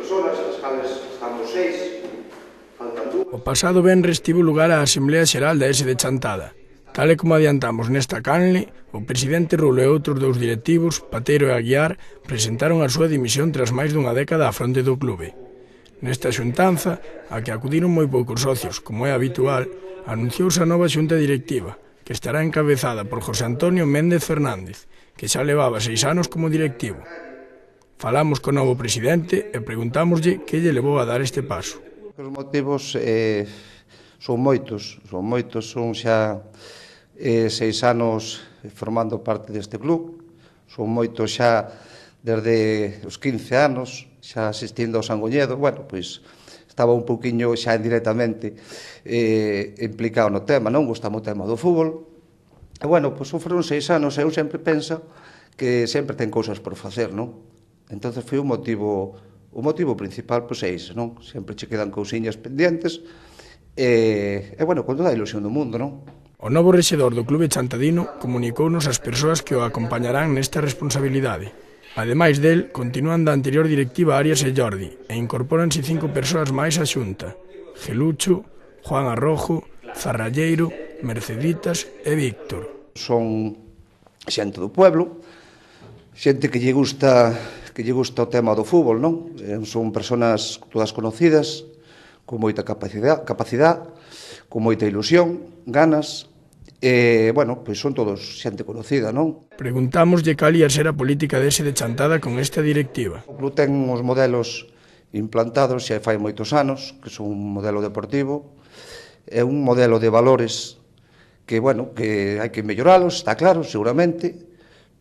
persoas, as cales estamos 6, faltan 2. O pasado venres tivo lugar a Asamblea Xeral da S de Chantada. Tal e como adiantamos nesta canle, o presidente Rulo e outros dous directivos, Patero e Aguiar, presentaron a súa dimisión tras máis dunha década á fronte do clube. Nesta xuntanza, a que acudiron moi poucos socios, como é habitual, anunciouse a nova xunta directiva, que estará encabezada por José Antonio Méndez Fernández, que xa levaba 6 anos como directivo. Falamos co novo presidente e preguntámoslle que lle levou a dar este paso. Os motivos son moitos, son xa 6 anos formando parte deste club, son moitos xa desde os 15 anos, xa asistindo ao Sangoñedo, bueno, pois estaba un pouquiño xa indirectamente implicado no tema, non gustame o tema do fútbol, e bueno, pois foron 6 anos e eu sempre penso que sempre ten cousas por facer, non? Entonces foi o motivo principal, pois é iso, non? Sempre che quedan cousiñas pendientes, e bueno, con toda a ilusión do mundo, non? O novo rexedor do clube chantadino comunicounos as persoas que o acompañarán nesta responsabilidade. Ademais del, continúan da anterior directiva Arias e Jordi, e incorpóranse 5 persoas máis á xunta: Gelucho, Juan Arrojo, Zarralleiro, Merceditas e Víctor. Son xente do pueblo, xente que lle gusta o tema do fútbol, non? Son persoas todas conocidas, con moita capacidade, con moita ilusión, ganas, e, bueno, pois son todos xente conocida, non? Preguntámoslle cal ia ser a política dese de Chantada con esta directiva. O club ten uns modelos implantados xa fai moitos anos, que son un modelo deportivo, é un modelo de valores que, bueno, que hai que melloralos, está claro, seguramente,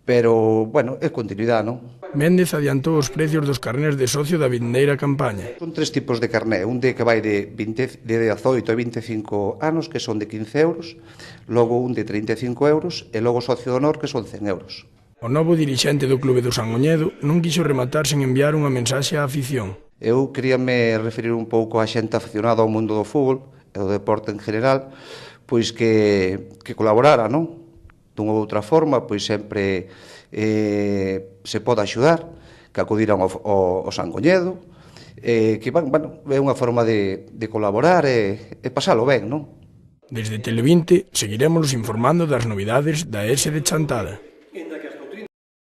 pero, bueno, é continuidade, non? Méndez adiantou os precios dos carnés de socio da vindeira campaña. Son 3 tipos de carné, un que vai de 18 a 25 anos, que son de 15 euros, logo un de 35 euros, e logo socio de honor, que son 100 euros. O novo dirixente do clube do Sangoñedo non quixo rematar sen enviar unha mensaxe á afición. Eu queríame referir un pouco á xente aficionada ao mundo do fútbol e do deporte en general, pois que colaborara, non? Dunha ou outra forma, pois sempre se pode axudar, que acudiran ao Sangoñedo, que, bueno, é unha forma de colaborar e pasalo ben, non? Desde Televinti seguiremos informando das novidades da S de Chantada.